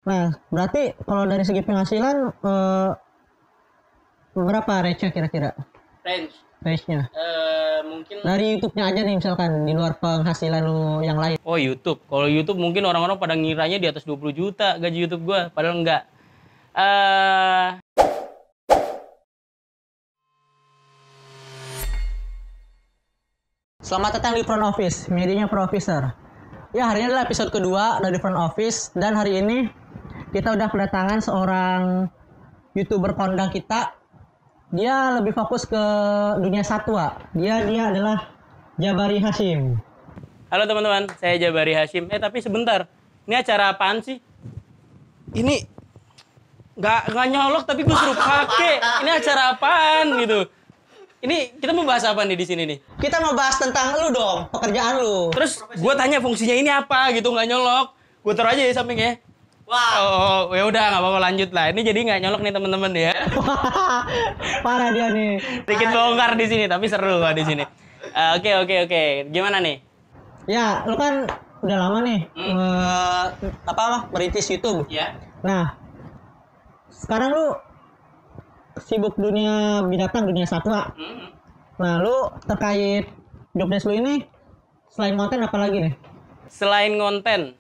Nah, berarti kalau dari segi penghasilan berapa range-nya kira-kira? Range Range-nya. mungkin Dari YouTube-nya aja nih misalkan di luar penghasilan lu yang lain. oh YouTube. Kalau YouTube mungkin orang-orang pada ngiranya di atas 20 juta gaji YouTube gua, padahal enggak. Eh Selamat datang di Front Office, medianya Pro Officer. Ya, hari ini adalah episode kedua dari Front Office dan hari ini kita udah kedatangan seorang YouTuber kondang kita. Dia lebih fokus ke dunia satwa. Dia adalah Jabari Hashim. Halo teman-teman, saya Jabari Hashim. Tapi sebentar, ini acara apaan sih? Ini nggak nyolok tapi gue suruh pakai. Ini acara apaan gitu? Ini kita mau bahas apa nih di sini nih? Kita mau bahas tentang lu dong, pekerjaan lu. Terus gue tanya fungsinya ini apa gitu, nggak nyolok. Gue taruh aja ya sampingnya. Wah. Oh, ya udah nggak apa-apa lanjut lah. Ini jadi nggak nyolok nih teman-teman ya. Parah dia nih. Sedikit bongkar di sini tapi seru di sini. Oke. Gimana nih? Ya, lu kan udah lama nih merintis YouTube. Ya. Nah, sekarang lu sibuk dunia binatang, dunia satwa. Nah, lu terkait jobdesk lu ini selain konten apa lagi nih? Selain konten,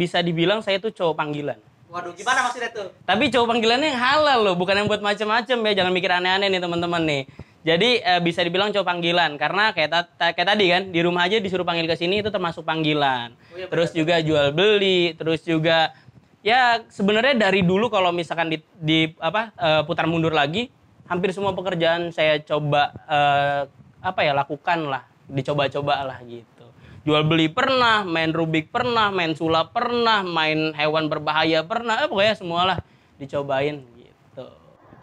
bisa dibilang saya tuh cowok panggilan. Waduh, gimana maksudnya tuh? Tapi cowok panggilannya yang halal loh, bukan yang buat macem-macem ya. Jangan mikir aneh-aneh nih teman-teman nih. Jadi bisa dibilang cowok panggilan karena kayak tadi kan di rumah aja disuruh panggil ke sini itu termasuk panggilan. Oh, iya, Terus benar. juga jual beli, terus juga ya sebenarnya dari dulu kalau misalkan putar mundur lagi, hampir semua pekerjaan saya coba lakukan lah, dicoba-coba lah gitu. Jual beli pernah, main Rubik pernah, main sulap pernah, main hewan berbahaya pernah, pokoknya semualah dicobain gitu.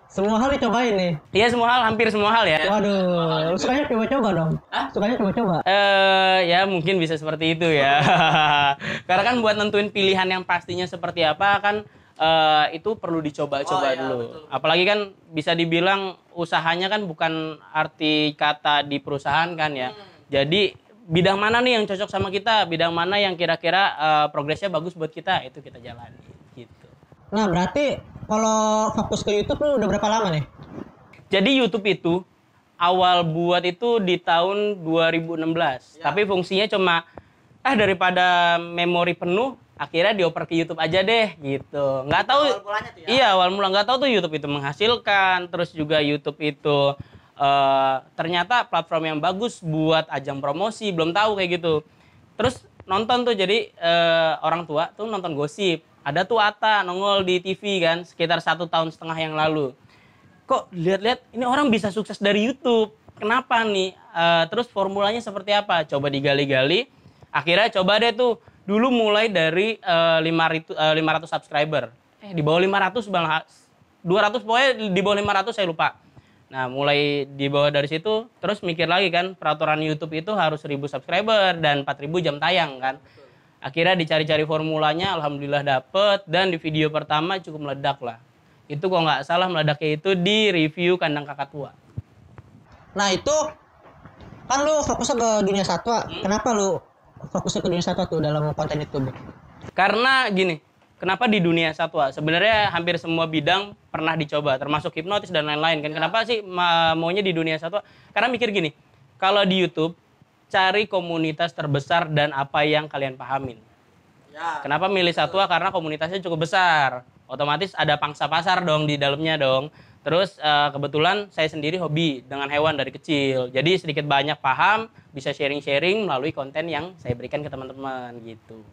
Semua hal dicobain nih. Iya semua hal, hampir semua hal ya. Waduh, lu sukanya coba-coba dong. Sukanya coba-coba. Ya mungkin bisa seperti itu ya. Karena kan buat nentuin pilihan yang pastinya seperti apa kan itu perlu dicoba-coba Oh, iya, dulu. betul. Apalagi kan bisa dibilang usahanya kan bukan arti kata di perusahaan kan ya. Jadi bidang mana nih yang cocok sama kita, bidang mana yang kira-kira progresnya bagus buat kita, itu kita jalani gitu. Nah, berarti kalau fokus ke YouTube lu udah berapa lama nih? Jadi YouTube itu awal buat itu di tahun 2016. Ya. Tapi fungsinya cuma daripada memori penuh, akhirnya dioper ke YouTube aja deh gitu. Nggak tahu. Awal mulanya tuh ya? Iya, awal mula nggak tahu tuh YouTube itu menghasilkan, terus juga YouTube itu ternyata platform yang bagus buat ajang promosi, belum tahu kayak gitu. Terus nonton tuh jadi orang tua tuh nonton gosip. Ada tuh Atta nongol di TV kan sekitar 1,5 tahun yang lalu. Kok lihat-lihat ini orang bisa sukses dari YouTube. Kenapa nih? Terus formulanya seperti apa? Coba digali-gali. Akhirnya coba deh tuh. Dulu mulai dari 500 subscriber. Di bawah 500 malah 200 pokoknya di bawah 500 saya lupa. Nah, mulai di bawah dari situ terus mikir lagi kan peraturan YouTube itu harus 1.000 subscriber dan 4.000 jam tayang kan. Akhirnya dicari-cari formulanya, alhamdulillah dapet dan di video pertama cukup meledak lah. Itu kalau nggak salah meledaknya itu di review kandang kakak tua. Nah, itu kan lu fokusnya ke dunia satwa. Kenapa lu fokusnya ke dunia satwa tuh dalam konten YouTube? Karena gini, kenapa di dunia satwa? Sebenarnya hampir semua bidang pernah dicoba, termasuk hipnotis dan lain-lain kan. Kenapa sih maunya di dunia satwa? Karena mikir gini, kalau di YouTube cari komunitas terbesar dan apa yang kalian pahamin. Ya. Kenapa milih satwa? Karena komunitasnya cukup besar. Otomatis ada pangsa pasar dong di dalamnya dong. Terus kebetulan saya sendiri hobi dengan hewan dari kecil. Jadi sedikit banyak paham, bisa sharing-sharing melalui konten yang saya berikan ke teman-teman gitu.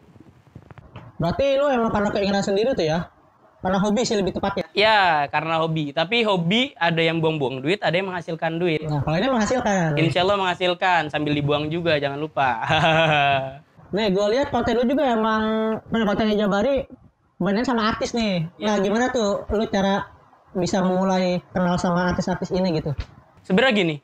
Berarti lu emang karena keinginan sendiri tuh ya? Karena hobi sih lebih tepatnya. Ya, karena hobi. Tapi hobi ada yang buang-buang duit, ada yang menghasilkan duit. Nah, kalau ini menghasilkan. Insya Allah menghasilkan, sambil dibuang juga, jangan lupa. Nih, gue lihat konten lu juga emang kontennya Jabari banyak sama artis nih. Nah, gimana tuh lu cara bisa memulai kenal sama artis-artis ini gitu? Sebenarnya gini,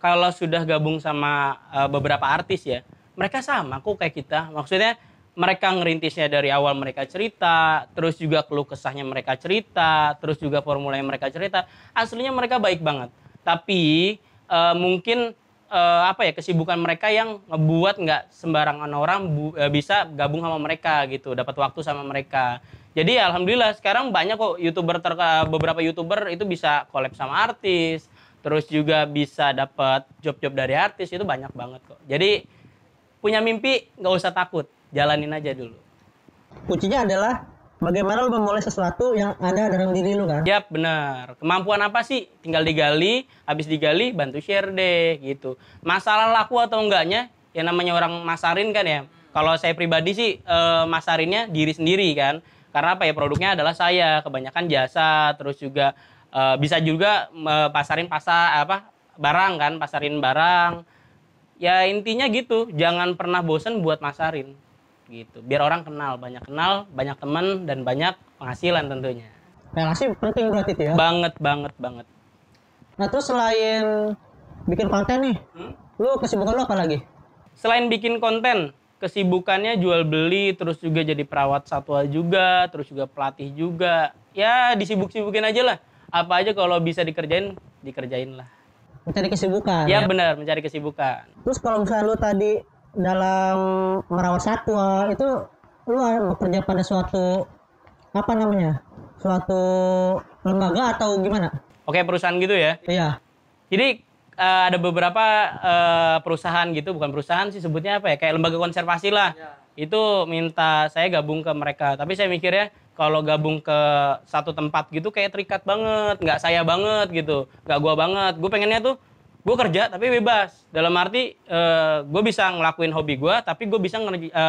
kalau sudah gabung sama beberapa artis ya, mereka sama kok kayak kita. Maksudnya mereka ngerintisnya dari awal mereka cerita, terus juga keluh kesahnya mereka cerita, terus juga formulanya mereka cerita. Aslinya mereka baik banget. Tapi mungkin kesibukan mereka yang ngebuat nggak sembarangan orang bisa gabung sama mereka gitu, dapat waktu sama mereka. Jadi alhamdulillah sekarang banyak kok beberapa YouTuber itu bisa collab sama artis, terus juga bisa dapat job-job dari artis, itu banyak banget kok. Jadi punya mimpi nggak usah takut, jalanin aja dulu. Kuncinya adalah bagaimana lu memulai sesuatu yang ada dalam diri lu kan. Yap, benar. Kemampuan apa sih? Tinggal digali, habis digali bantu share deh gitu. Masalah laku atau enggaknya, ya namanya orang masarin kan ya. Kalau saya pribadi sih masarinnya diri sendiri kan. Karena apa ya, produknya adalah saya, kebanyakan jasa, terus juga bisa juga pasarin barang kan, pasarin barang. Ya intinya gitu, jangan pernah bosen buat masarin gitu. Biar orang kenal, banyak teman dan banyak penghasilan tentunya. Relasi penting berarti itu ya. Banget. Nah terus selain bikin konten nih, lu kesibukan lu apa lagi? Selain bikin konten, kesibukannya jual beli, terus juga jadi perawat satwa juga, terus juga pelatih juga. Ya disibuk-sibukin aja lah. Apa aja kalau bisa dikerjain lah. Mencari kesibukan. Ya benar, mencari kesibukan. Terus kalau misalnya lu tadi dalam merawat satwa itu lu bekerja pada suatu suatu lembaga atau gimana? Oke, perusahaan gitu ya. Iya. Jadi ada beberapa perusahaan gitu, bukan perusahaan sih sebutnya apa ya, kayak lembaga konservasi lah. Itu minta saya gabung ke mereka. Tapi saya mikirnya kalau gabung ke satu tempat gitu kayak terikat banget, nggak saya banget gitu, nggak gua banget. Gue pengennya tuh gue kerja tapi bebas. Dalam arti gue bisa ngelakuin hobi gue, tapi gue bisa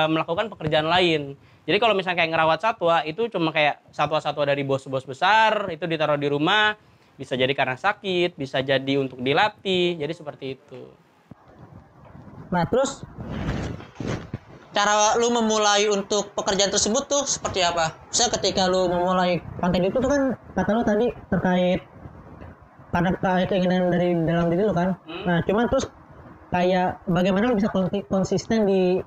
melakukan pekerjaan lain. Jadi kalau misalnya kayak ngerawat satwa, itu cuma kayak satwa-satwa dari bos-bos besar, itu ditaruh di rumah, bisa jadi karena sakit, bisa jadi untuk dilatih, jadi seperti itu. Nah terus cara lu memulai untuk pekerjaan tersebut tuh seperti apa? Misalnya ketika lu memulai konten itu tuh kan kata lu tadi terkait karena keinginan dari dalam diri lu kan. Nah cuman terus kayak bagaimana lu bisa konsisten di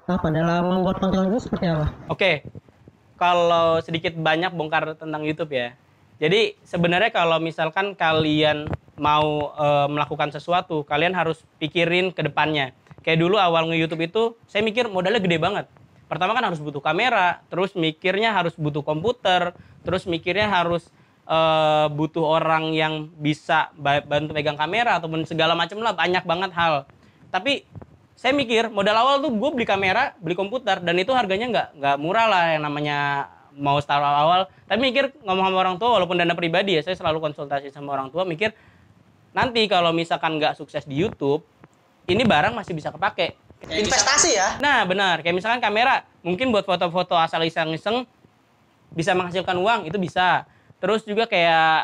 dalam membuat konten itu seperti apa? Oke, kalau sedikit banyak bongkar tentang YouTube ya. Jadi sebenarnya kalau misalkan kalian mau melakukan sesuatu, kalian harus pikirin ke depannya. Kayak dulu awal nge-YouTube itu, saya mikir modalnya gede banget. Pertama kan harus butuh kamera, terus mikirnya harus butuh komputer, terus mikirnya harus butuh orang yang bisa bantu pegang kamera, ataupun segala macam lah, banyak banget hal. Tapi saya mikir, modal awal tuh gue beli kamera, beli komputer, dan itu harganya nggak murah lah yang namanya mau start awal. Tapi mikir ngomong sama orang tua, walaupun dana pribadi ya, saya selalu konsultasi sama orang tua, mikir nanti kalau misalkan nggak sukses di YouTube, ini barang masih bisa kepake. Investasi ya? Nah benar, kayak misalkan kamera, mungkin buat foto-foto asal iseng-iseng bisa menghasilkan uang, itu bisa. Terus juga kayak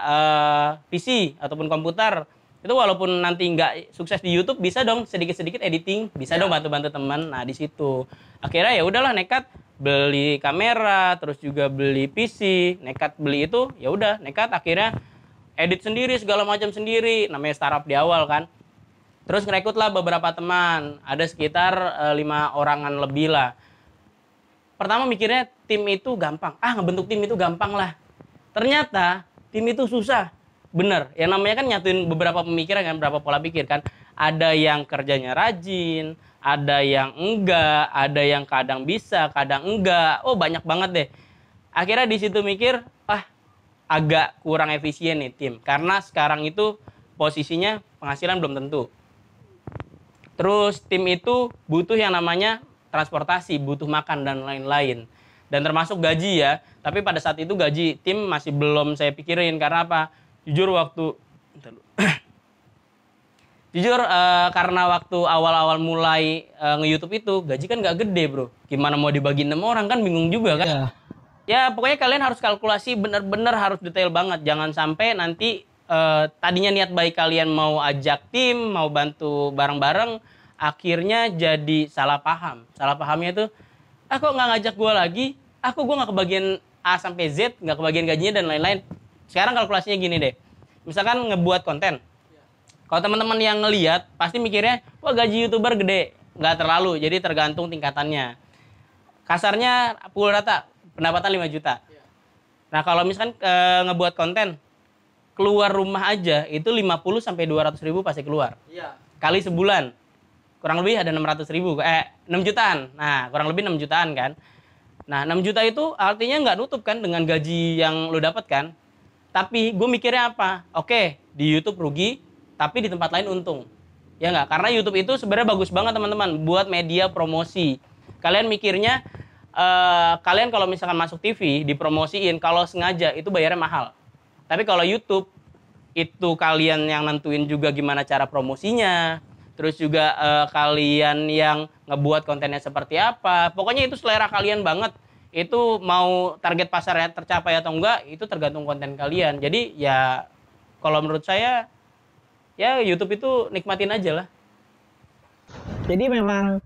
PC ataupun komputer, itu walaupun nanti nggak sukses di YouTube, bisa dong sedikit-sedikit editing, bisa dong bantu-bantu teman. Nah di situ akhirnya ya udahlah nekat beli kamera, terus juga beli PC, nekat beli itu, ya udah nekat akhirnya edit sendiri segala macam sendiri, namanya startup di awal kan. Terus ngerekrut lah beberapa teman, ada sekitar 5 orangan lebih lah. Pertama mikirnya tim itu gampang, ngebentuk tim itu gampang lah. Ternyata tim itu susah. Bener, yang namanya kan nyatuin beberapa pemikiran kan, beberapa pola pikir kan. Ada yang kerjanya rajin, ada yang enggak, ada yang kadang bisa, kadang enggak. Oh banyak banget deh. Akhirnya di situ mikir, agak kurang efisien nih tim. Karena sekarang itu posisinya penghasilan belum tentu. Terus tim itu butuh yang namanya transportasi, butuh makan dan lain-lain. Dan termasuk gaji ya. Tapi pada saat itu gaji tim masih belum saya pikirin. Karena apa? Jujur karena waktu awal-awal mulai nge-YouTube itu, gaji kan nggak gede bro. Gimana mau dibagi 6 orang kan bingung juga kan. Yeah. Ya pokoknya kalian harus kalkulasi bener-bener harus detail banget. Jangan sampai nanti tadinya niat baik kalian mau ajak tim, mau bantu bareng-bareng, akhirnya jadi salah paham. Salah pahamnya itu, kok nggak ngajak gue lagi? Gue nggak kebagian A sampai Z, nggak kebagian gajinya dan lain-lain. Sekarang kalkulasinya gini deh, misalkan ngebuat konten. Kalau teman-teman yang ngelihat, pasti mikirnya, wah gaji YouTuber gede. Nggak terlalu, jadi tergantung tingkatannya. Kasarnya pukul rata, pendapatan 5 juta. Nah kalau misalkan ngebuat konten, keluar rumah aja itu 50 sampai 200 ribu pasti keluar. Iya. Kali sebulan kurang lebih ada 600 ribu, 6 jutaan. Nah kurang lebih 6 jutaan kan. Nah, 6 juta itu artinya nggak nutup kan dengan gaji yang lu dapat kan. Tapi gue mikirnya apa? Oke, di YouTube rugi, tapi di tempat lain untung. Ya nggak? Karena YouTube itu sebenarnya bagus banget teman-teman buat media promosi. Kalian mikirnya, kalian kalau misalkan masuk TV, dipromosiin, kalau sengaja itu bayarnya mahal. Tapi kalau YouTube, itu kalian yang nentuin juga gimana cara promosinya, terus juga kalian yang ngebuat kontennya seperti apa. Pokoknya itu selera kalian banget. Itu mau target pasarnya tercapai atau enggak, itu tergantung konten kalian. Jadi ya kalau menurut saya, ya YouTube itu nikmatin aja lah. Jadi memang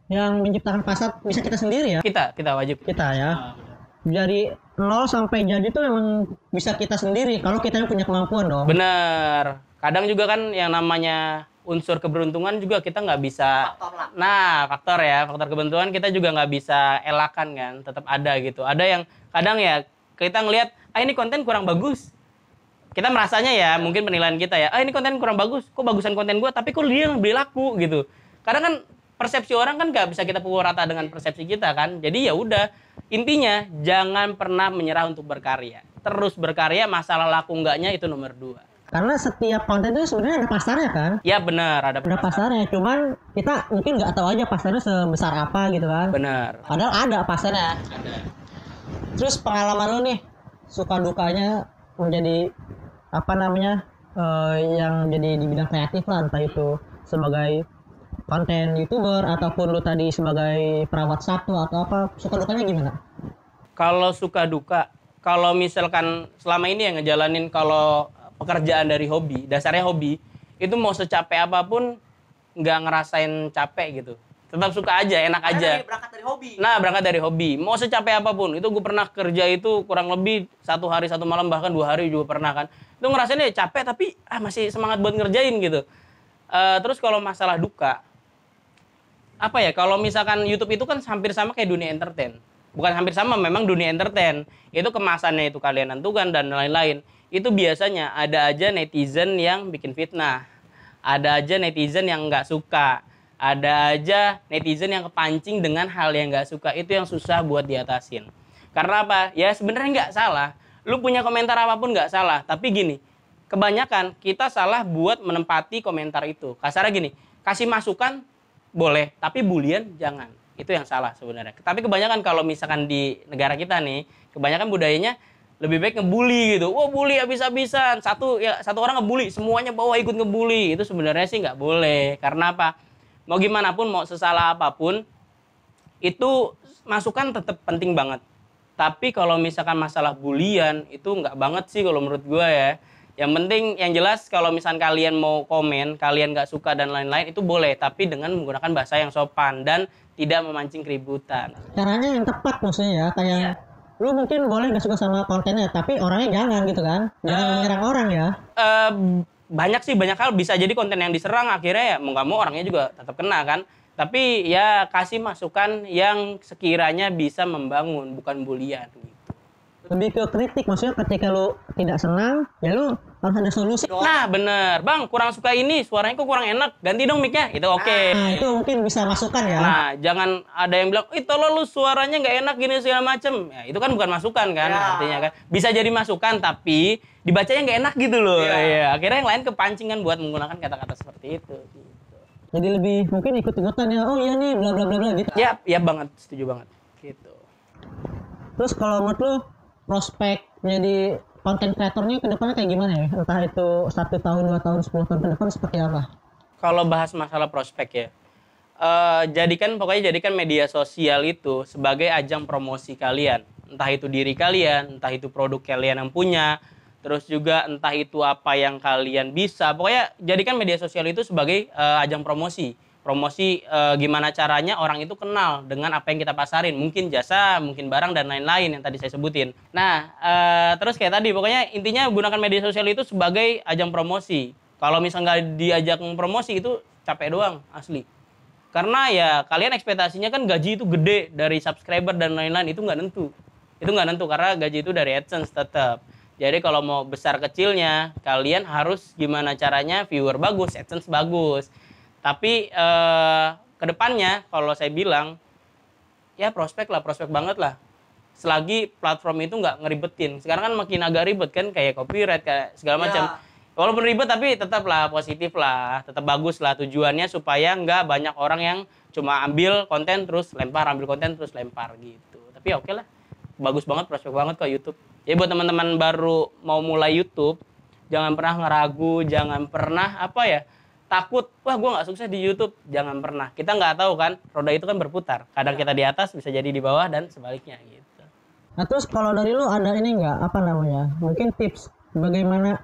yang menciptakan pasar bisa kita sendiri ya. Kita wajib. Kita ya. Dari nol sampai jadi itu memang bisa kita sendiri kalau kita yang punya kemampuan dong. Bener. Kadang juga kan yang namanya unsur keberuntungan juga kita nggak bisa. Faktor lah. Nah, faktor keberuntungan kita juga nggak bisa elakan kan, tetap ada gitu. Ada yang kadang ya kita ngelihat, ini konten kurang bagus. Kita merasanya ya, mungkin penilaian kita ya, ini konten kurang bagus, kok bagusan konten gue, tapi kok dia yang beli laku gitu. Kadang kan persepsi orang kan nggak bisa kita pukul rata dengan persepsi kita kan. Jadi ya udah, intinya jangan pernah menyerah untuk berkarya. Terus berkarya, masalah laku enggaknya itu nomor 2. Karena setiap konten itu sebenarnya ada pasarnya kan. Ya benar, ada pasarnya. Cuman kita mungkin nggak tahu aja pasarnya sebesar apa gitu kan. Benar. Padahal ada pasarnya. Ada. Terus pengalaman lu nih, suka dukanya menjadi apa namanya yang jadi di bidang kreatif lah, entah itu sebagai konten YouTuber ataupun lu tadi sebagai perawat satwa atau apa, suka dukanya gimana? Kalau suka duka, kalau misalkan selama ini yang ngejalanin kalau pekerjaan dari hobi, dasarnya hobi, itu mau secapek apapun nggak ngerasain capek gitu. Tetap suka aja, enak aja. Berangkat dari hobi. Nah, berangkat dari hobi. Mau secapek apapun, itu gue pernah kerja itu kurang lebih 1 hari 1 malam, bahkan 2 hari juga pernah kan. Itu ngerasainnya capek tapi masih semangat buat ngerjain gitu. Terus kalau masalah duka, apa ya, kalau misalkan YouTube itu kan hampir sama kayak dunia entertain. Bukan hampir sama, memang dunia entertain. Itu kemasannya itu kalian tentukan dan lain-lain. Itu biasanya ada aja netizen yang bikin fitnah. Ada aja netizen yang nggak suka. Ada aja netizen yang kepancing dengan hal yang nggak suka. Itu yang susah buat diatasin. Karena apa? Ya sebenarnya nggak salah. Lu punya komentar apapun nggak salah. Tapi gini, kebanyakan kita salah buat menempati komentar itu. Kasarnya gini, kasih masukan boleh, tapi bulian jangan. Itu yang salah sebenarnya. Tapi kebanyakan kalau misalkan di negara kita nih, kebanyakan budayanya lebih baik ngebully gitu. Wah, bully habis-habisan. Satu orang ngebully, semuanya bawa ikut ngebully. Itu sebenarnya sih nggak boleh. Karena apa? Mau gimana pun, mau sesalah apapun, itu masukan tetap penting banget. Tapi kalau misalkan masalah bulian, itu nggak banget sih kalau menurut gue ya. Yang penting, yang jelas kalau misalkan kalian mau komen, kalian nggak suka dan lain-lain, itu boleh. Tapi dengan menggunakan bahasa yang sopan dan tidak memancing keributan. Caranya yang tepat maksudnya ya, kayak lu mungkin boleh nggak suka sama kontennya, tapi orangnya jangan gitu kan. Jangan menyerang orang ya. Banyak sih, banyak hal bisa jadi konten yang diserang, akhirnya ya mau nggak mau orangnya juga tetap kena kan. Tapi ya kasih masukan yang sekiranya bisa membangun, bukan bulian gitu. Lebih ke kritik, maksudnya ketika lu tidak senang, ya lu harus ada solusi. Nah bener, bang kurang suka ini, suaranya kok kurang enak, ganti dong mic-nya, itu oke. Nah itu mungkin bisa masukan ya. Nah jangan ada yang bilang, tolong lu suaranya nggak enak gini segala macem. Ya, itu kan bukan masukan kan, artinya kan. Bisa jadi masukan, tapi dibacanya nggak enak gitu loh. Iya. Akhirnya yang lain kepancing kan buat menggunakan kata-kata seperti itu. Gitu. Jadi lebih mungkin ikut-ikutan ya, oh iya nih bla bla bla bla gitu. Ya banget, setuju banget. Gitu. Terus kalau menurut lu prospek menjadi konten kreatornya ke depannya kayak gimana ya? Entah itu 1 tahun, 2 tahun, 10 tahun ke depan seperti apa? Kalau bahas masalah prospek ya, jadikan media sosial itu sebagai ajang promosi kalian. Entah itu diri kalian, entah itu produk kalian yang punya, terus juga entah itu apa yang kalian bisa. Pokoknya jadikan media sosial itu sebagai ajang promosi. Promosi gimana caranya orang itu kenal dengan apa yang kita pasarin. Mungkin jasa, mungkin barang, dan lain-lain yang tadi saya sebutin. Nah, terus kayak tadi, pokoknya intinya gunakan media sosial itu sebagai ajang promosi. Kalau misalnya nggak diajak promosi, itu capek doang, asli. Karena ya kalian ekspektasinya kan gaji itu gede dari subscriber dan lain-lain, itu nggak nentu. Itu nggak nentu, karena gaji itu dari AdSense tetap. Jadi kalau mau besar kecilnya, kalian harus gimana caranya viewer bagus, AdSense bagus. Tapi kedepannya kalau saya bilang ya prospek banget lah. Selagi platform itu nggak ngeribetin. Sekarang kan makin agak ribet kan, kayak copyright, kayak segala macam. Walaupun ribet tapi tetap lah positif lah, tetap bagus lah tujuannya supaya nggak banyak orang yang cuma ambil konten terus lempar gitu. Tapi oke lah, bagus banget, prospek banget kok YouTube. Ya buat teman-teman baru mau mulai YouTube, jangan pernah ngeragu, jangan pernah takut, wah gue nggak sukses di YouTube. Jangan pernah. Kita nggak tahu kan, roda itu kan berputar. Kadang kita di atas bisa jadi di bawah dan sebaliknya gitu. Nah terus kalau dari lu ada ini nggak mungkin tips bagaimana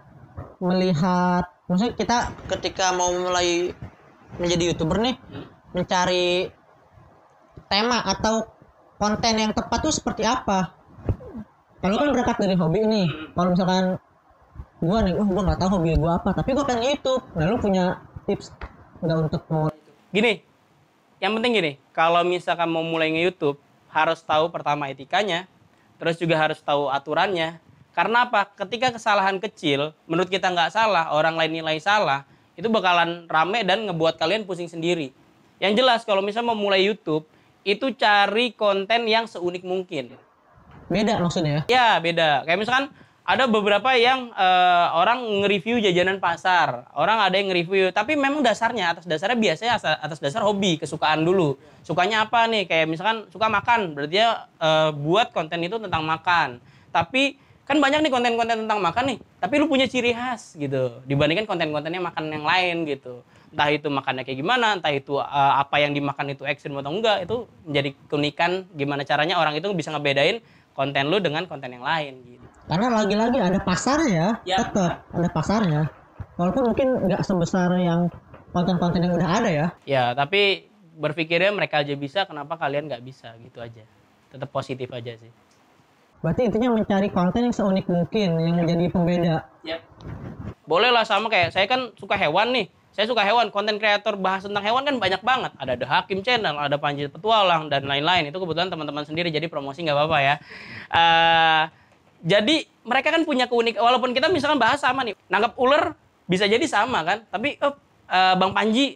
melihat, maksudnya kita ketika mau mulai menjadi YouTuber nih, mencari tema atau konten yang tepat tuh seperti apa? Kalau kan berangkat dari hobi nih, kalau misalkan gua nggak tahu hobi gua apa, tapi gua pengen YouTube. Nah lu punya tips nggak untuk mau? Gini, yang penting gini, kalau misalkan mau mulai nge-YouTube, harus tahu pertama etikanya, terus juga harus tahu aturannya. Karena apa? Ketika kesalahan kecil, menurut kita nggak salah, orang lain nilai salah, itu bakalan rame dan ngebuat kalian pusing sendiri. Yang jelas, kalau misalnya mau mulai YouTube, itu cari konten yang seunik mungkin. Beda maksudnya? Ya, beda. Kayak misalkan ada beberapa yang orang nge-review jajanan pasar. Orang ada yang nge-review, tapi memang dasarnya, atas dasarnya biasanya atas dasar hobi, kesukaan dulu. Sukanya apa nih? Kayak misalkan suka makan, berarti dia buat konten itu tentang makan. Tapi kan banyak nih konten-konten tentang makan nih, tapi lu punya ciri khas gitu. Dibandingkan konten-kontennya makan yang lain gitu. Entah itu makannya kayak gimana, entah itu apa yang dimakan itu ekstrim atau enggak, itu menjadi keunikan gimana caranya orang itu bisa ngebedain konten lu dengan konten yang lain gitu. Karena lagi-lagi ada pasarnya ya. Tetap ada pasarnya. Walaupun mungkin nggak sebesar yang konten-konten yang udah ada ya. Ya, tapi berpikirnya mereka aja bisa, kenapa kalian nggak bisa gitu aja. Tetap positif aja sih. Berarti intinya mencari konten yang seunik mungkin, yang menjadi pembeda. Yep. Boleh lah, sama kayak saya kan suka hewan nih. Saya suka hewan, konten kreator bahas tentang hewan kan banyak banget. Ada The Hakim Channel, ada Panji Petualang, dan lain-lain. Itu kebetulan teman-teman sendiri, jadi promosi nggak apa-apa ya. Jadi mereka kan punya keunikan, walaupun kita misalkan bahas sama nih, nangkap ular bisa jadi sama kan. Tapi Bang Panji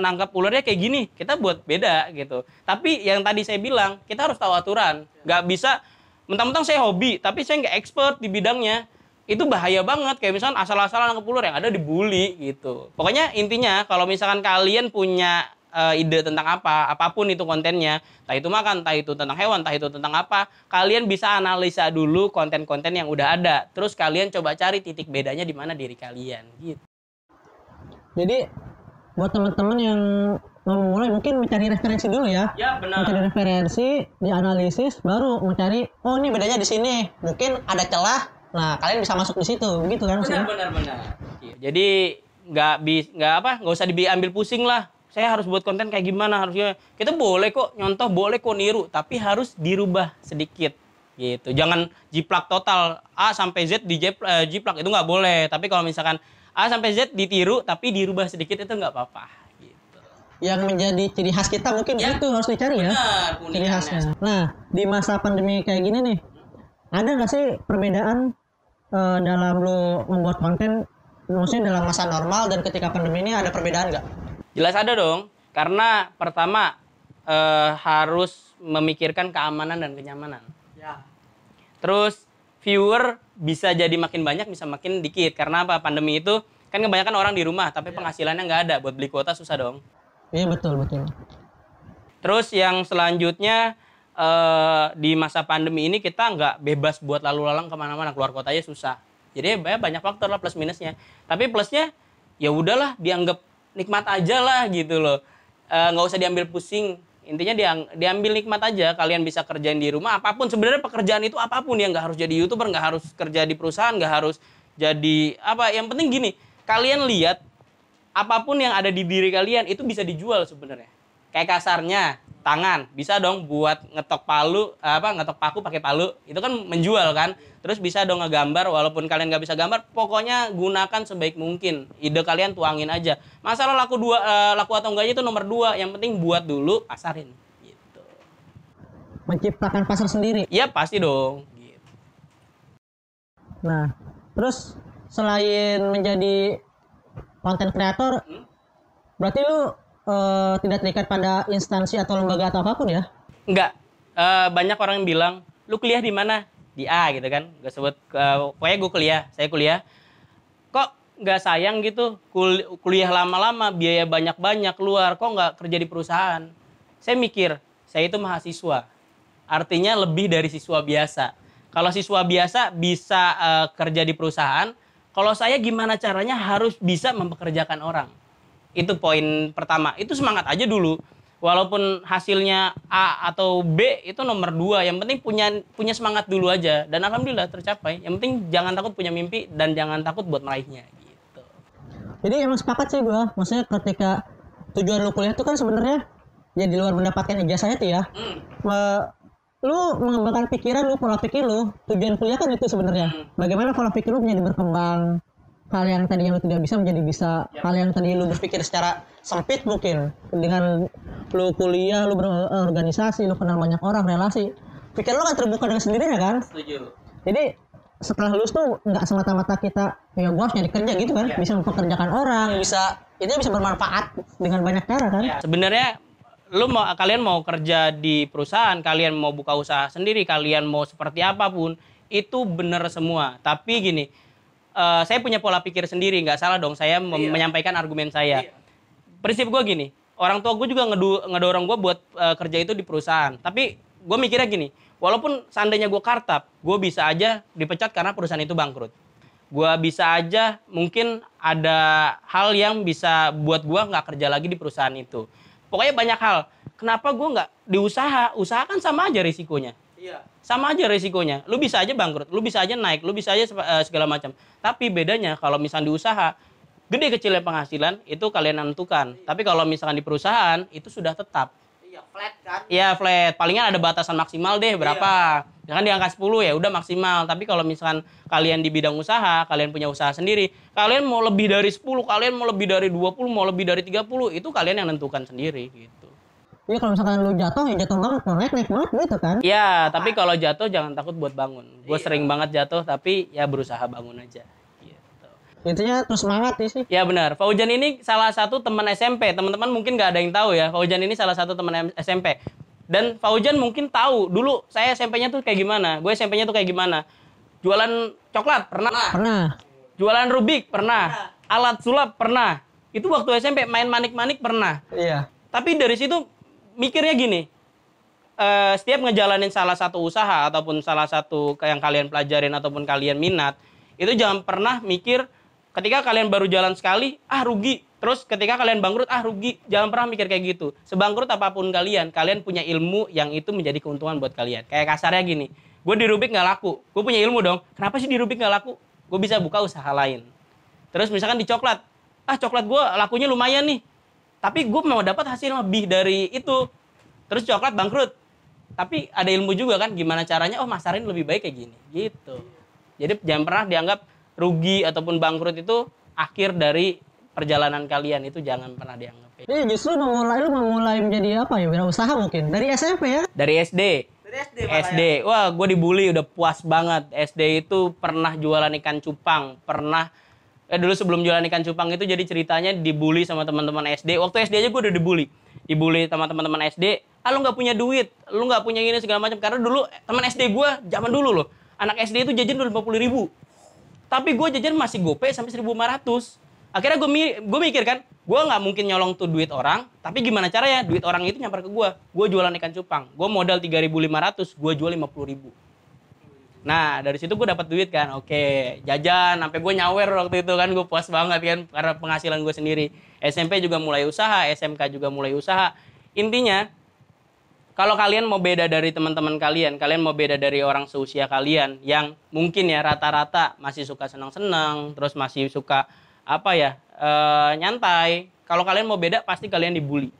nangkap ularnya kayak gini, kita buat beda gitu. Tapi yang tadi saya bilang, kita harus tahu aturan. Nggak bisa, mentang-mentang saya hobi, tapi saya nggak expert di bidangnya. Itu bahaya banget, kayak misalkan asal-asalan nangkep ular, yang ada dibully gitu. Pokoknya intinya kalau misalkan kalian punya ide tentang apapun itu kontennya, entah itu makan, entah itu tentang hewan, entah itu tentang apa, kalian bisa analisa dulu konten-konten yang udah ada. Terus kalian coba cari titik bedanya di mana diri kalian gitu. Jadi buat teman-teman yang mau mulai mungkin mencari referensi dulu ya. Ya, benar. Mencari referensi, dianalisis, baru mencari, oh ini bedanya di sini. Mungkin ada celah. Nah, kalian bisa masuk di situ, begitu kan maksudnya? Benar. Jadi nggak usah diambil pusing lah. Saya harus buat konten kayak gimana harusnya. Kita boleh kok nyontoh, boleh kok niru, tapi harus dirubah sedikit gitu. Jangan jiplak total A sampai Z jiplak, itu nggak boleh. Tapi kalau misalkan A sampai Z ditiru tapi dirubah sedikit, itu nggak apa-apa gitu. Yang menjadi ciri khas kita mungkin Ya, itu harus dicari ya. Benar, Ciri khasnya. Nah, di masa pandemi kayak gini nih, ada nggak sih perbedaan dalam lu membuat konten, maksudnya dalam masa normal dan ketika pandemi ini ada perbedaan nggak? Jelas ada dong, karena pertama harus memikirkan keamanan dan kenyamanan. Ya. Terus viewer bisa jadi makin banyak, bisa makin dikit. Karena apa? Pandemi itu kan kebanyakan orang di rumah, tapi penghasilannya nggak ada. Buat beli kuota susah dong. Iya betul. Terus yang selanjutnya, di masa pandemi ini kita nggak bebas buat lalu lalang kemana-mana, keluar kotanya susah. Jadi banyak faktor lah plus minusnya. Tapi plusnya ya udahlah, dianggap nikmat aja lah gitu loh. Nggak usah diambil pusing. Intinya diambil nikmat aja. Kalian bisa kerjain di rumah apapun. Sebenarnya pekerjaan itu apapun, ya nggak harus jadi YouTuber, nggak harus kerja di perusahaan, nggak harus jadi apa. Yang penting gini, kalian lihat apapun yang ada di diri kalian itu bisa dijual sebenarnya. Kayak kasarnya tangan bisa dong buat ngetok paku pakai palu, itu kan menjual kan. Terus bisa dong ngegambar, walaupun kalian nggak bisa gambar, pokoknya gunakan sebaik mungkin. Ide kalian tuangin aja. Masalah laku atau enggaknya itu nomor 2, yang penting buat dulu, pasarin gitu. Menciptakan pasar sendiri. Iya pasti dong gitu. Nah, terus selain menjadi konten kreator, berarti lu tidak terikat pada instansi atau lembaga atau apapun ya? Enggak, banyak orang yang bilang, lu kuliah di mana? Di A gitu kan. Gue sebut, pokoknya gue kuliah, saya kuliah. Kok nggak sayang gitu kuliah lama-lama, biaya banyak-banyak keluar, kok nggak kerja di perusahaan? Saya mikir, saya itu mahasiswa. Artinya lebih dari siswa biasa. Kalau siswa biasa bisa kerja di perusahaan, kalau saya gimana caranya harus bisa mempekerjakan orang. Itu poin pertama. Itu semangat aja dulu. Walaupun hasilnya A atau B itu nomor 2, yang penting punya semangat dulu aja. Dan alhamdulillah tercapai. Yang penting jangan takut punya mimpi dan jangan takut buat meraihnya gitu. Jadi emang sepakat sih gue. Maksudnya ketika tujuan lu kuliah itu kan sebenarnya ya di luar mendapatkan ijazahnya tuh ya. Lu mengembangkan pikiran lu, pola pikir lu. Tujuan kuliah kan itu sebenarnya. Bagaimana pola pikir lu menjadi berkembang. Hal yang tadinya lu tidak bisa menjadi bisa. Hal yang tadi lu berpikir secara sempit mungkin. Dengan lu kuliah, lu berorganisasi, lu kenal banyak orang, relasi. Pikir lu kan terbuka dengan sendirinya kan? Setuju. Jadi setelah lulus tuh nggak semata-mata kita ya gua harus nyari kerja gitu kan. Bisa mempekerjakan orang, bisa ini bisa bermanfaat dengan banyak cara kan. Sebenarnya kalian mau kerja di perusahaan, kalian mau buka usaha sendiri, kalian mau seperti apapun, itu benar semua. Tapi gini, saya punya pola pikir sendiri, nggak salah dong saya menyampaikan argumen saya. Prinsip gue gini, orang tua gue juga ngedorong gue buat kerja itu di perusahaan. Tapi gue mikirnya gini, walaupun seandainya gue kartap, gue bisa aja dipecat karena perusahaan itu bangkrut. Gue bisa aja mungkin ada hal yang bisa buat gue nggak kerja lagi di perusahaan itu. Pokoknya banyak hal. Kenapa gue nggak di usaha? Usaha kan sama aja risikonya. Iya. Sama aja risikonya. Lu bisa aja bangkrut, lu bisa aja naik, lu bisa aja segala macam. Tapi bedanya kalau misalnya di usaha, gede kecilnya penghasilan itu kalian nentukan. Tapi kalau misalkan di perusahaan itu sudah tetap. Iya, flat kan? Iya, flat. Palingan ada batasan maksimal deh berapa. Ya kan di angka 10 ya udah maksimal. Tapi kalau misalkan kalian di bidang usaha, kalian punya usaha sendiri, kalian mau lebih dari 10, kalian mau lebih dari 20, mau lebih dari 30, itu kalian yang nentukan sendiri gitu. Iya kalau misalkan lu jatuh ya jatuh banget, mau naik banget gitu kan. Iya, tapi kalau jatuh jangan takut buat bangun. Gue sering banget jatuh tapi ya berusaha bangun aja. Gitu. Intinya terus semangat sih. Ya benar. Faujan ini salah satu teman SMP. Teman-teman mungkin nggak ada yang tahu ya. Faujan ini salah satu teman SMP. Dan Faujan mungkin tahu dulu saya SMP-nya tuh kayak gimana. Gue SMP-nya tuh kayak gimana. Jualan coklat pernah. Pernah. Jualan Rubik pernah. Alat sulap pernah. Itu waktu SMP main manik-manik pernah. Iya. Tapi dari situ mikirnya gini. Setiap ngejalanin salah satu usaha ataupun salah satu yang kalian pelajarin ataupun kalian minat, itu jangan pernah mikir ketika kalian baru jalan sekali, rugi. Terus ketika kalian bangkrut, rugi. Jangan pernah mikir kayak gitu. Sebangkrut apapun kalian punya ilmu yang itu menjadi keuntungan buat kalian. Kayak kasarnya gini, gue di Rubik nggak laku. Gue punya ilmu dong. Kenapa sih di Rubik nggak laku? Gue bisa buka usaha lain. Terus misalkan di coklat. Coklat gue lakunya lumayan nih. Tapi gue mau dapat hasil lebih dari itu. Terus coklat bangkrut. Tapi ada ilmu juga kan, gimana caranya, masarin lebih baik kayak gini. Gitu. Jadi jangan pernah dianggap rugi ataupun bangkrut itu akhir dari perjalanan kalian, itu jangan pernah dianggap. Jadi justru lu memulai menjadi apa ya, wirausaha mungkin dari SMP ya? Dari SD. Dari SD malah SD. Wah, gue dibully udah puas banget. SD itu pernah jualan ikan cupang, pernah dulu sebelum jualan ikan cupang itu jadi ceritanya dibully sama teman-teman SD. Waktu SD aja gue udah dibully. Dibully sama teman-teman SD. Lu nggak punya duit, lu nggak punya ini segala macam. Karena dulu teman SD gue zaman dulu loh, anak SD itu jajan udah 50.000. Tapi gue jajan masih gope sampai 1.500. Akhirnya gue mikir kan, gue nggak mungkin nyolong tuh duit orang, tapi gimana caranya duit orang itu nyamper ke gue. Gue jualan ikan cupang, gue modal 3.500, gue jual 50.000. Nah dari situ gue dapat duit kan, oke, jajan sampai gue nyawer waktu itu kan, gue puas banget kan karena penghasilan gue sendiri. SMP juga mulai usaha, SMK juga mulai usaha. Intinya kalau kalian mau beda dari teman-teman kalian mau beda dari orang seusia kalian yang mungkin ya rata-rata masih suka senang-senang, terus masih suka nyantai. Kalau kalian mau beda pasti kalian dibully.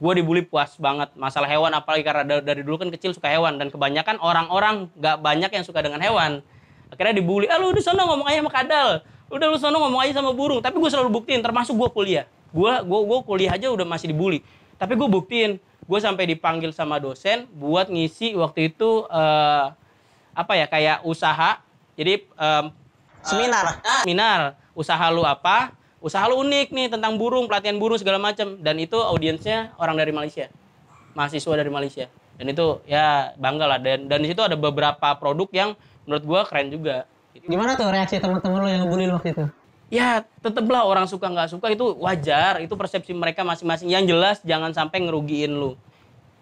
Gue dibully puas banget. Masalah hewan apalagi karena dari dulu kan kecil suka hewan dan kebanyakan orang-orang nggak banyak yang suka dengan hewan. Akhirnya dibully. Lu di sana ngomong aja sama kadal. Udah lu sana ngomong aja sama burung. Tapi gue selalu buktiin, termasuk gue kuliah. Gue kuliah aja udah masih dibully. Tapi gue buktiin. Gue sampai dipanggil sama dosen buat ngisi waktu itu kayak usaha. Jadi seminar. Usaha lu apa? Usaha lu unik nih tentang burung, pelatihan burung segala macam. Dan itu audiensnya orang dari Malaysia. Mahasiswa dari Malaysia. Dan itu ya bangga lah, dan di situ ada beberapa produk yang menurut gua keren juga. Gimana tuh reaksi teman-teman lo yang bully lo waktu itu? Ya teteplah, orang suka nggak suka itu wajar, itu persepsi mereka masing-masing. Yang jelas jangan sampai ngerugiin lu.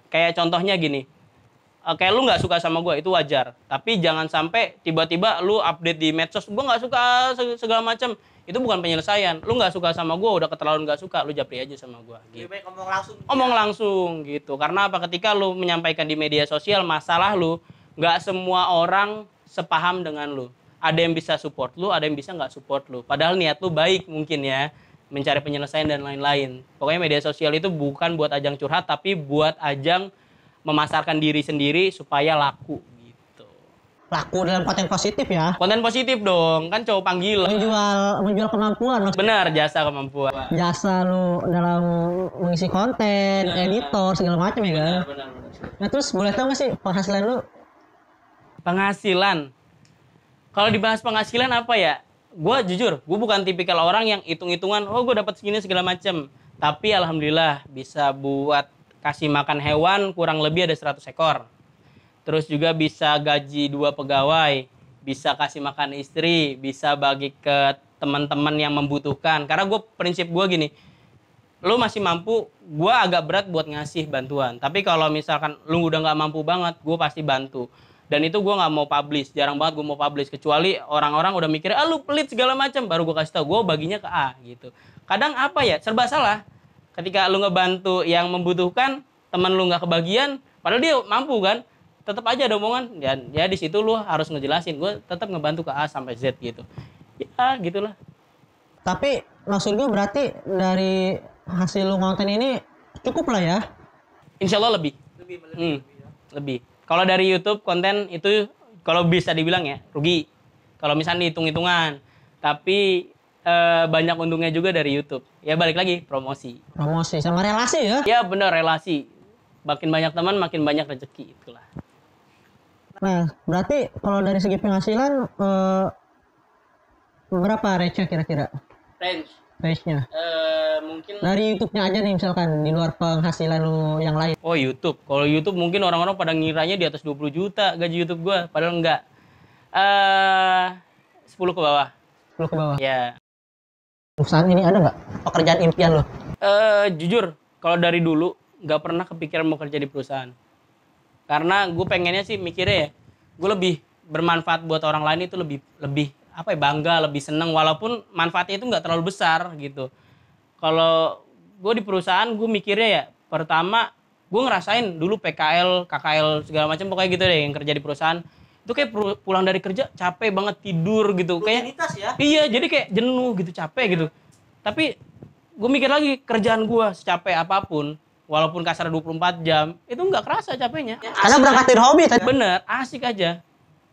Kayak contohnya gini, kayak lu nggak suka sama gue itu wajar, tapi jangan sampai tiba-tiba lu update di medsos gue nggak suka segala macam, itu bukan penyelesaian. Lu nggak suka sama gue, udah keterlaluan nggak suka, lu japri aja sama gue gitu. Lebih baik ngomong langsung. Ngomong langsung gitu, karena apa, ketika lu menyampaikan di media sosial masalah lu, nggak semua orang sepaham dengan lu. Ada yang bisa support lu, ada yang bisa nggak support lu, padahal niat lu baik mungkin ya, mencari penyelesaian dan lain-lain. Pokoknya media sosial itu bukan buat ajang curhat, tapi buat ajang memasarkan diri sendiri supaya laku gitu. Laku dalam konten positif ya. Konten positif dong, kan cowok panggilan. Menjual kemampuan. Benar, jasa kemampuan. Jasa lu dalam mengisi konten, editor segala macam ya kan. Benar. Nah terus boleh tahu nggak sih penghasilan lu? Penghasilan. Kalau dibahas penghasilan apa ya? Gue jujur, gue bukan tipikal orang yang hitung-hitungan, oh gue dapat segini segala macam. Tapi alhamdulillah bisa buat kasih makan hewan kurang lebih ada 100 ekor. Terus juga bisa gaji 2 pegawai, bisa kasih makan istri, bisa bagi ke teman-teman yang membutuhkan. Karena gue prinsip gue gini, lu masih mampu, gue agak berat buat ngasih bantuan. Tapi kalau misalkan lu udah nggak mampu banget, gue pasti bantu. Dan itu gue nggak mau publish, jarang banget gue mau publish, kecuali orang-orang udah mikir, lu pelit segala macam, baru gue kasih tau, gue baginya ke A gitu. Kadang apa ya, serba salah. Ketika lu ngebantu yang membutuhkan, teman lu nggak kebagian, padahal dia mampu kan, tetap aja ada omongan. Dan ya di situ lu harus ngejelasin, gue tetap ngebantu ke A sampai Z gitu. Ya gitulah. Tapi maksud gue berarti dari hasil lu konten ini cukup lah ya. Insya Allah lebih. Lebih. Kalau dari YouTube konten itu kalau bisa dibilang ya rugi. Kalau misalnya hitung-hitungan. Tapi banyak untungnya juga dari YouTube. Ya balik lagi promosi. Promosi sama relasi ya. Ya bener, relasi. Makin banyak teman makin banyak rezeki, itulah. Nah berarti kalau dari segi penghasilan berapa range-nya kira-kira? Range-nya? Mungkin Dari YouTube-nya aja nih misalkan, di luar penghasilan lu yang lain. oh YouTube. Kalau YouTube mungkin orang-orang pada ngiranya di atas 20 juta gaji YouTube gua, padahal enggak. 10 ke bawah. 10 ke bawah. Ya. Perusahaan ini ada nggak pekerjaan impian lo? Jujur, kalau dari dulu nggak pernah kepikiran mau kerja di perusahaan. Karena gue pengennya sih mikirnya ya, gue lebih bermanfaat buat orang lain itu lebih apa ya, bangga, lebih seneng, walaupun manfaatnya itu nggak terlalu besar gitu. Kalau gue di perusahaan, gue mikirnya ya, pertama gue ngerasain dulu PKL, KKL segala macam, pokoknya gitu deh yang kerja di perusahaan. Itu kayak pulang dari kerja capek banget, tidur gitu, kayak ya? iya, jadi kayak jenuh gitu, capek gitu. Tapi gue mikir lagi, kerjaan gue secapek apapun, walaupun kasar 24 jam, itu nggak kerasa capeknya. Karena berangkat dari hobi tadi. Bener, asik aja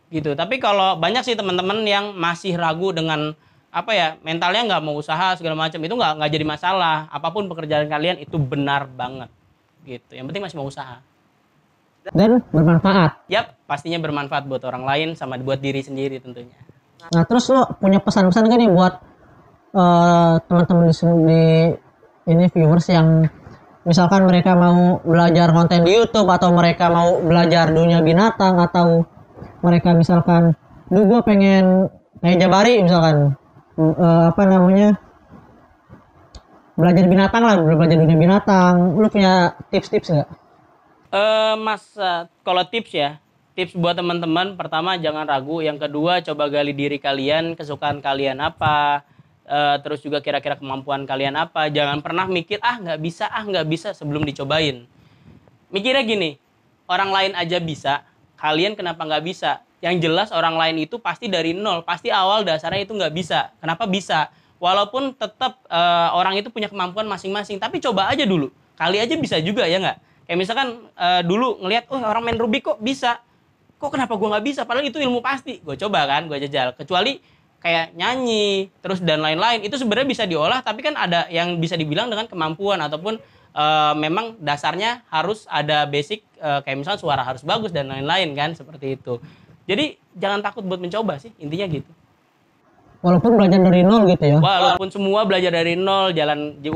gitu. Tapi kalau banyak sih teman-teman yang masih ragu dengan apa ya, mentalnya nggak mau usaha segala macam, itu nggak jadi masalah. Apapun pekerjaan kalian itu benar banget gitu. Yang penting masih mau usaha. Dan bermanfaat. Yap, pastinya bermanfaat buat orang lain sama buat diri sendiri tentunya. Nah terus lo punya pesan-pesan kan nih buat teman-teman di ini viewers yang misalkan mereka mau belajar konten di YouTube, atau mereka mau belajar dunia binatang, atau mereka misalkan, gue pengen kayak Jabari misalkan, belajar binatang lah, belajar dunia binatang. Lu punya tips-tips nggak? Mas, kalau tips ya, tips buat teman-teman, pertama jangan ragu, yang kedua coba gali diri kalian, kesukaan kalian apa, terus juga kira-kira kemampuan kalian apa. Jangan pernah mikir nggak bisa sebelum dicobain. Mikirnya gini, orang lain aja bisa, kalian kenapa nggak bisa? Yang jelas orang lain itu pasti dari nol, pasti awal dasarnya itu nggak bisa. Kenapa bisa? Walaupun tetap orang itu punya kemampuan masing-masing, tapi coba aja dulu, kali aja bisa juga ya nggak? Kayak misalkan dulu ngelihat, orang main Rubik kok bisa, kok kenapa gue nggak bisa? Padahal itu ilmu pasti, gue coba kan, gue jajal. Kecuali kayak nyanyi, terus dan lain-lain, itu sebenarnya bisa diolah, tapi kan ada yang bisa dibilang dengan kemampuan, ataupun memang dasarnya harus ada basic, kayak misalnya suara harus bagus dan lain-lain kan, seperti itu. Jadi jangan takut buat mencoba sih, intinya gitu. Walaupun belajar dari nol gitu ya. Walaupun semua belajar dari nol,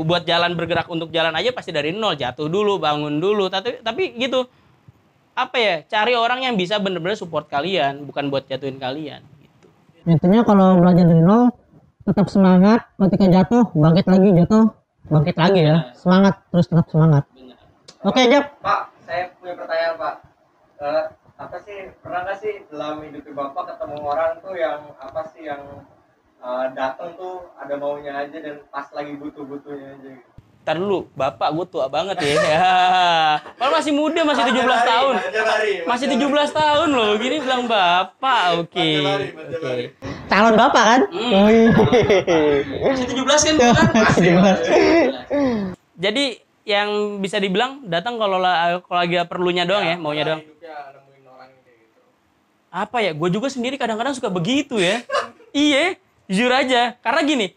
buat jalan bergerak untuk jalan aja pasti dari nol, jatuh dulu, bangun dulu, tapi gitu. apa ya, cari orang yang bisa bener-bener support kalian, bukan buat jatuhin kalian gitu. Intinya kalau belajar dari nol, tetap semangat. Ketika jatuh, bangkit lagi, jatuh, bangkit lagi ya. Semangat, terus tetap semangat. Oke, Jap. Pak, saya punya pertanyaan, Pak. Apa sih, pernah nggak sih dalam hidup Bapak ketemu orang tuh yang apa sih yang datang tuh ada maunya aja dan pas lagi butuh-butuhnya aja gitu? Ntar dulu, bapak gue tua banget ya. Padahal masih muda, masih 17 tahun. Masih 17 tahun loh, gini bilang bapak. Oke. Calon bapak kan? Masih 17 kan? Bukan? Masih. 17. Jadi yang bisa dibilang datang kalau lagi perlunya doang ya, maunya doang. Apa ya? Gue juga sendiri kadang-kadang suka begitu ya. Iya, jujur aja. Karena gini,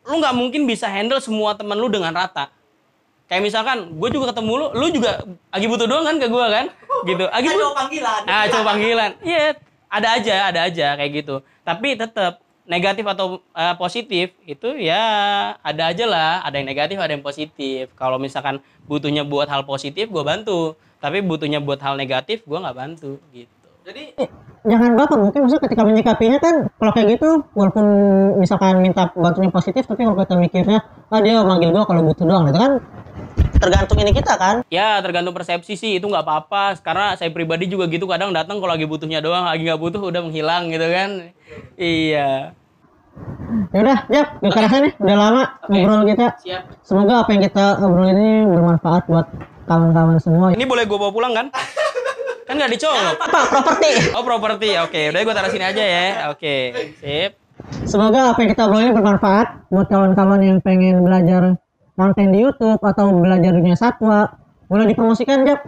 lu nggak mungkin bisa handle semua temen lu dengan rata. Kayak misalkan, gue juga ketemu lu juga lagi butuh doang kan ke gue kan? Gitu. Lagi Coba panggilan. coba panggilan. Iya, ada aja kayak gitu. Tapi tetap negatif atau positif itu ya ada aja lah. Ada yang negatif, ada yang positif. Kalau misalkan butuhnya buat hal positif, gue bantu. Tapi butuhnya buat hal negatif, gue nggak bantu gitu. Jadi Jangan baper, mungkin maksudnya ketika menyikapinya kan kalau kayak gitu, walaupun misalkan minta bantunya positif, tapi kalau kita mikirnya dia manggil gua kalau butuh doang, itu kan tergantung ini kita kan. Ya tergantung persepsi sih, itu nggak apa-apa. Karena saya pribadi juga gitu, kadang datang kalau lagi butuhnya doang, lagi nggak butuh udah menghilang gitu kan. Iya. Ya udah, Jap, gak kerasa nih, udah lama ngobrol kita. Siap. Semoga apa yang kita obrolin ini bermanfaat buat kawan-kawan semua. Ini boleh gue bawa pulang kan? Kan nggak dicolok. Apa properti? Oh properti, oke. Udah gue taruh sini aja ya. Oke, sip. Semoga apa yang kita obrolin bermanfaat buat kawan-kawan yang pengen belajar konten di YouTube atau belajar dunia satwa. Boleh dipromosikan, Jap,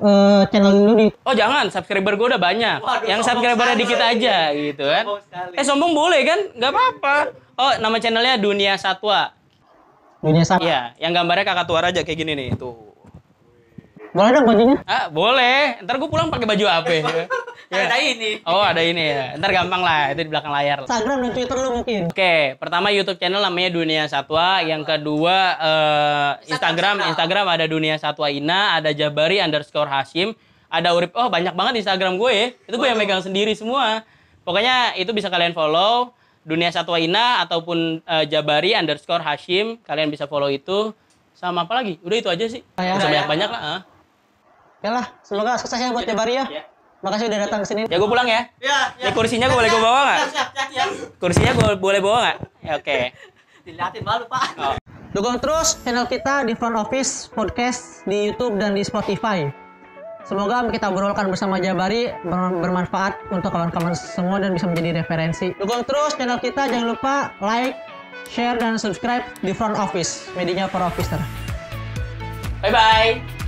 channel dulu di. Oh jangan, subscriber gue udah banyak. Waduh, Yang sombong subscribernya sekali. dikit aja gitu kan. Sombong sekali. Sombong boleh kan? Nggak apa-apa. Oh nama channelnya Dunia Satwa. Dunia satwa. Iya, yang gambarnya kakak tua raja kayak gini nih, tuh. Boleh dong bajunya? Ah, boleh. Ntar gue pulang pakai baju apa ya? ada ini. Oh, ada ini ya. Ntar gampang lah, itu di belakang layar. Instagram dan Twitter lu mungkin. Oke, pertama YouTube channel namanya Dunia Satwa, yang kedua Instagram ada Dunia Satwa Ina, ada Jabari _Hashim, ada Urip. Oh, banyak banget Instagram gue ya. Itu gue yang megang sendiri semua. Pokoknya itu bisa kalian follow Dunia Satwa Ina ataupun Jabari _Hashim, kalian bisa follow itu. Sama apa lagi? Udah itu aja sih. Ya, Bisa ya. banyak-banyak lah. Ya lah, semoga sukses ya buat Jabari ya. Ya. Makasih udah datang ke sini. Ya gue pulang ya. Ya, Ini kursinya gue boleh gue bawa nggak? Siap, ya. Kursinya gue boleh bawa nggak? Ya, oke. Dilihatin malu, Pak. Oh. Dukung terus channel kita di Front Office Podcast di YouTube dan di Spotify. Semoga kita obrolkan bersama Jabari bermanfaat untuk kawan-kawan semua dan bisa menjadi referensi. Dukung terus channel kita, jangan lupa like, share, dan subscribe di Front Office, medianya para officer. Bye-bye.